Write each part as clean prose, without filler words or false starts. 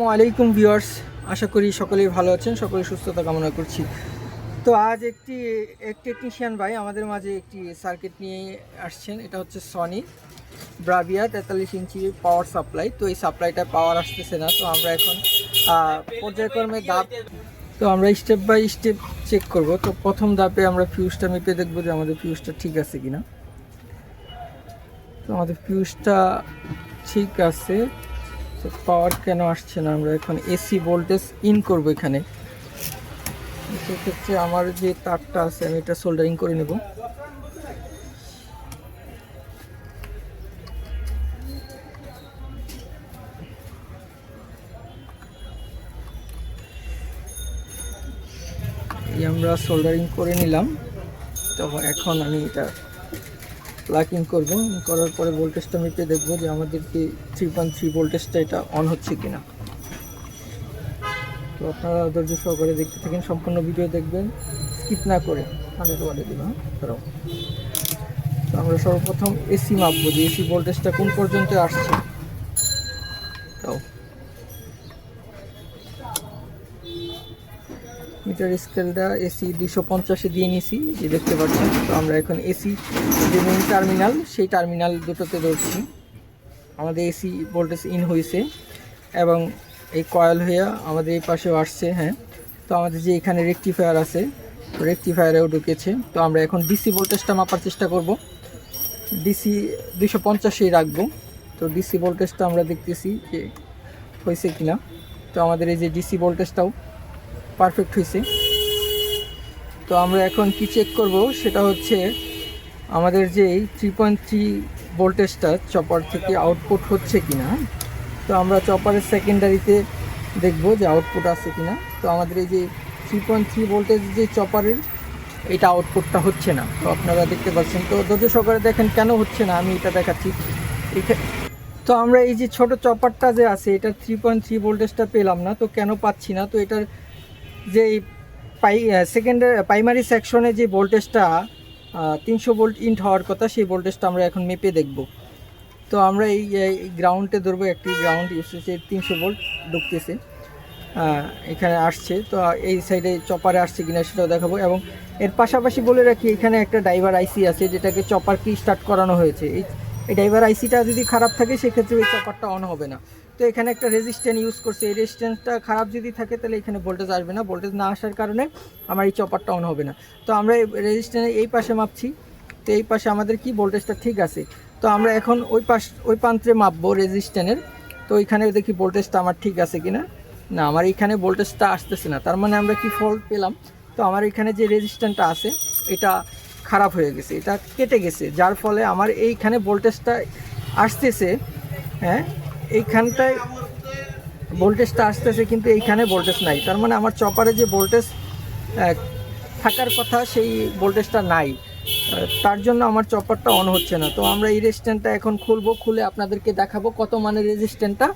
আসসালামু আলাইকুম ভিউয়ার্স, আশা করি সকলেই ভালো আছেন, সকলের সুস্থতা কামনা করছি। তো আজ একটি টেকনিশিয়ান ভাই আমাদের মাঝে একটি সার্কিট নিয়ে আসছেন। এটা হচ্ছে সনি ব্রাভিয়া 43 ইঞ্চি পাওয়ার সাপ্লাই। তো এই সাপ্লাইটা পাওয়ার আসতেছে না, তো আমরা এখন পর্যায়ক্রমে আমরা স্টেপ বাই স্টেপ চেক করব। তো প্রথম ধাপে আমরা ফিউজটা মেপে দেখব যে আমাদের ফিউজটা ঠিক আছে কিনা। তো আমাদের ফিউজটা ঠিক আছে। তো পাওয়ার কেন আসছে না, আমরা এখন এসি ভোল্টেজ ইন করব। এখানে সেক্ষেত্রে আমার যে তারটা আছে আমি এটা সোল্ডারিং করে নেব। আমরা সোল্ডারিং করে নিলাম। তো এখন আমি এটা প্লাগিং করব। করার পরে ভোল্টেজটা মেপে দেখবো যে আমাদেরকে 3.3 ভোল্টেজটা এটা অন হচ্ছে কিনা। তো আপনারা ধৈর্য সহকারে দেখতে থাকেন, সম্পূর্ণ ভিডিও দেখবেন, স্কিপ না করে। 100 ওয়াটে দিলাম। তো আমরা সর্বপ্রথম এসি মাপবো যে এসি ভোল্টেজটা কোন পর্যন্ত আসছে। তাও মিটার স্কেলটা এসি 250-এ দিয়ে নিছি, যে দেখতে পাচ্ছেন। তো আমরা এখন এসি যে মেইন টার্মিনাল, সেই টার্মিনাল দুটোতে ধরছি। আমাদের এসি ভোল্টেজ ইন হয়েছে এবং এই কয়েল হয়ে আমাদের এই পাশেও আসছে। হ্যাঁ, তো আমাদের যে এখানে রেকটিফায়ার আছে, রেকটিফায়ারেও ঢুকেছে। তো আমরা এখন ডিসি ভোল্টেজটা মাপার চেষ্টা করব। ডিসি 250-এই রাখবো। তো ডিসি ভোল্টেজটা আমরা দেখতেছি যে হয়েছে কিনা। তো আমাদের এই যে ডিসি ভোল্টেজটাও পারফেক্ট হয়েছে। তো আমরা এখন কি চেক করব, সেটা হচ্ছে আমাদের যে 3.3 ভোল্টেজটা চপার থেকে আউটপুট হচ্ছে কিনা। তো আমরা চপারের সেকেন্ডারিতে দেখব যে আউটপুট আছে কিনা। তো আমাদের এই যে 3.3 ভোল্টেজ যে চপারের, এটা আউটপুটটা হচ্ছে না। তো আপনারা দেখতে পাচ্ছেন। তো ধৈর্য সহকারে দেখেন কেন হচ্ছে না, আমি এটা দেখাচ্ছি। তো আমরা এই যে ছোট চপারটা যে আছে, এটা 3.3 ভোল্টেজটা পেলাম না। তো কেন পাচ্ছি না, তো এটার যে প্রাইমারি সেকশনে যে ভোল্টেজটা 300 ভোল্ট ইন্ট হওয়ার কথা, সেই ভোল্টেজটা আমরা এখন মেপে দেখব। তো আমরা এই গ্রাউন্ডে ধরবো, একটি গ্রাউন্ড ইউজ হচ্ছে 300 ভোল্ট ঢুকতেছে, এখানে আসছে। তো এই সাইডে চপারে আসছে কিনা সেটাও দেখাবো। এবং এর পাশাপাশি বলে রাখি, এখানে একটা ড্রাইভার আইসি আছে যেটাকে চপার কি স্টার্ট করানো হয়েছে। এই ড্রাইভার আইসিটা যদি খারাপ থাকে সেক্ষেত্রে এই চপারটা অন হবে না। তো এখানে একটা রেজিস্ট্যান্স ইউজ করছে, এই রেজিস্ট্যান্সটা খারাপ যদি থাকে তাহলে এখানে ভোল্টেজ আসবে না। ভোল্টেজ না আসার কারণে আমার এই চপারটা অন হবে না। তো আমরা রেজিস্ট্যান্সের এই পাশে মাপছি। তো এই পাশে আমাদের কি ভোল্টেজটা ঠিক আছে। তো আমরা এখন ওই প্রান্তে মাপবো রেজিস্ট্যান্সের। তো ওইখানে দেখি ভোল্টেজটা আমার ঠিক আছে কিনা। না, আমার এইখানে ভোল্টেজটা আসতেছে না। তার মানে আমরা কি ফল্ট পেলাম। তো আমার এখানে যে রেজিস্ট্যান্সটা আছে এটা খারাপ হয়ে গেছে, এটা কেটে গেছে, যার ফলে আমার এইখানে ভোল্টেজটা আসতেছে। হ্যাঁ, এইখানটায় ভোল্টেজটা আসতেছে কিন্তু এইখানে ভোল্টেজ নাই। তার মানে আমার চপারে যে ভোল্টেজ থাকার কথা সেই ভোল্টেজটা নাই, তার জন্য আমার চপারটা অন হচ্ছে না। তো আমরা এই রেজিস্ট্যান্সটা এখন খুলবো, খুলে আপনাদেরকে দেখাবো কত মানের রেজিস্ট্যান্সটা,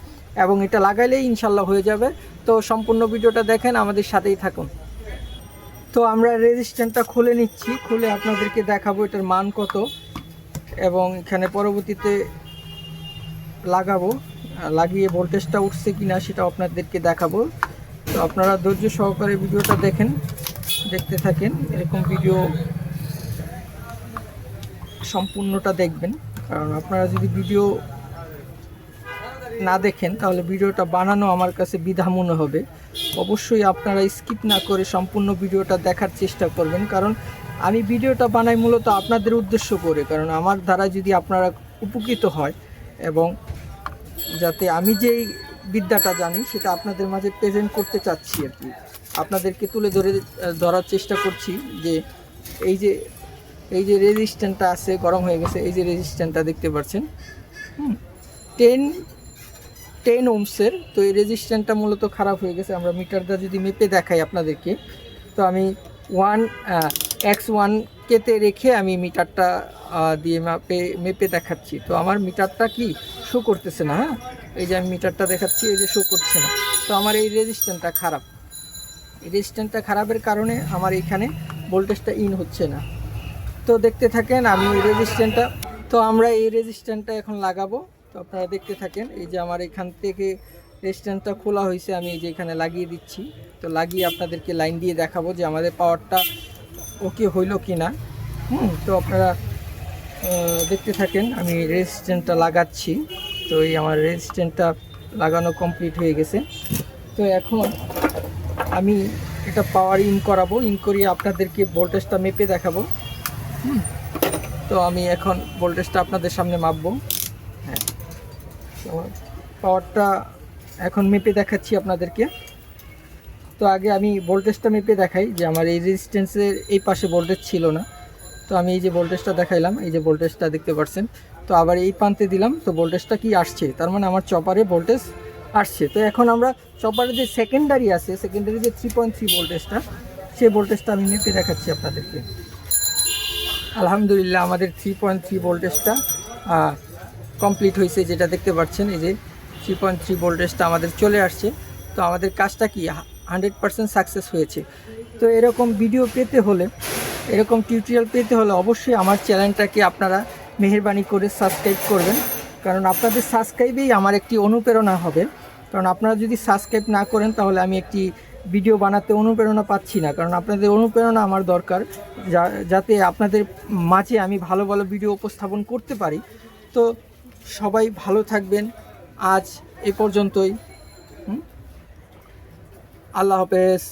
এবং এটা লাগাইলেই ইনশাল্লাহ হয়ে যাবে। তো সম্পূর্ণ ভিডিওটা দেখেন, আমাদের সাথেই থাকুন। তো আমরা রেজিস্ট্যান্সটা খুলে নিচ্ছি, খুলে আপনাদেরকে দেখাবো এটার মান কত, এবং এখানে পরবর্তীতে লাগাবো, লাগিয়ে ভোল্টেজটা উঠছে কিনা সেটা আপনাদেরকে দেখাবো। তো আপনারা ধৈর্য সহকারে ভিডিওটা দেখতে থাকেন। এরকম ভিডিও সম্পূর্ণটা দেখবেন, কারণ আপনারা যদি ভিডিও না দেখেন তাহলে ভিডিওটা বানানো আমার কাছে দ্বিধা মনে হবে। অবশ্যই আপনারা স্কিপ না করে সম্পূর্ণ ভিডিওটা দেখার চেষ্টা করবেন, কারণ আমি ভিডিওটা বানাই মূলত আপনাদের উদ্দেশ্য করে, কারণ আমার দ্বারা যদি আপনারা উপকৃত হয় এবং যাতে আমি যেই বিদ্যাটা জানি সেটা আপনাদের মাঝে প্রেজেন্ট করতে চাচ্ছি আর কি, আপনাদেরকে তুলে ধরার চেষ্টা করছি। যে এই যে রেজিস্ট্যান্সটা আছে গরম হয়ে গেছে, এই যে রেজিস্ট্যান্সটা দেখতে পাচ্ছেন 10 ওহমসের। তো এই রেজিস্ট্যান্সটা মূলত খারাপ হয়ে গেছে। আমরা মিটারটা যদি মেপে দেখাই আপনাদেরকে, তো আমি 1x1 রেখে আমি মিটারটা দিয়ে মেপে দেখাচ্ছি। তো আমার মিটারটা কি শো করতেছে না। হ্যাঁ, এই যে আমি মিটারটা দেখাচ্ছি, এই যে শো করছে না। তো আমার এই রেজিস্ট্যান্সটা খারাপ, এই রেজিস্ট্যান্সটা খারাপের কারণে আমার এখানে ভোল্টেজটা ইন হচ্ছে না। তো দেখতে থাকেন আমি এই রেজিস্ট্যান্সটা। তো আমরা এই রেজিস্ট্যান্সটা এখন লাগাবো। তো আপনারা দেখতে থাকেন। এই যে আমার এখান থেকে রেজিস্ট্যান্সটা খোলা হয়েছে, আমি এই যে এখানে লাগিয়ে দিচ্ছি। তো লাগিয়ে আপনাদেরকে লাইন দিয়ে দেখাবো যে আমাদের পাওয়ারটা ওকে হইলো কি না। তো আপনারা দেখতে থাকেন, আমি রেজিস্ট্যান্সটা লাগাচ্ছি। তো এই আমার রেজিস্ট্যান্সটা লাগানো কমপ্লিট হয়ে গেছে। তো এখন আমি এটা পাওয়ার ইন করাবো, ইন করিয়ে আপনাদেরকে ভোল্টেজটা মেপে দেখাবো। তো আমি এখন ভোল্টেজটা আপনাদের সামনে মাপবো। হ্যাঁ, তো পাওয়ারটা এখন মেপে দেখাচ্ছি আপনাদেরকে। তো আগে আমি ভোল্টেজটা মেপে দেখাই যে আমার এই রেজিস্ট্যান্সের এই পাশে ভোল্টেজ ছিল না। তো আমি এই যে ভোল্টেজটা দেখাইলাম, এই যে ভোল্টেজটা দেখতে পাচ্ছেন। তো আবার এই প্রান্তে দিলাম, তো ভোল্টেজটা কি আসছে, তার মানে আমার চপারে ভোল্টেজ আসছে। তো এখন আমরা চপারে যে সেকেন্ডারি আছে, সেকেন্ডারি যে 3.3 ভোল্টেজটা, সেই ভোল্টেজটা আমি মেপে দেখাচ্ছি আপনাদেরকে। আলহামদুলিল্লাহ আমাদের 3.3 ভোল্টেজটা কমপ্লিট হয়েছে, যেটা দেখতে পাচ্ছেন। এই যে 3.3 ভোল্টেজটা আমাদের চলে আসছে। তো আমাদের কাজটা কি 100% সাকসেস হয়েছে। তো এরকম ভিডিও পেতে হলে, এরকম টিউটোরিয়াল পেতে হলে অবশ্যই আমার চ্যানেলটাকে আপনারা মেহেরবানি করে সাবস্ক্রাইব করবেন, কারণ আপনাদের সাবস্ক্রাইবেই আমার একটি অনুপ্রেরণা হবে। কারণ আপনারা যদি সাবস্ক্রাইব না করেন তাহলে আমি একটি ভিডিও বানাতে অনুপ্রেরণা পাচ্ছি না। কারণ আপনাদের অনুপ্রেরণা আমার দরকার, যাতে আপনাদের মাঝে আমি ভালো ভালো ভিডিও উপস্থাপন করতে পারি। তো সবাই ভালো থাকবেন, আজ এ পর্যন্তই। আল্লাহ হাফেজ।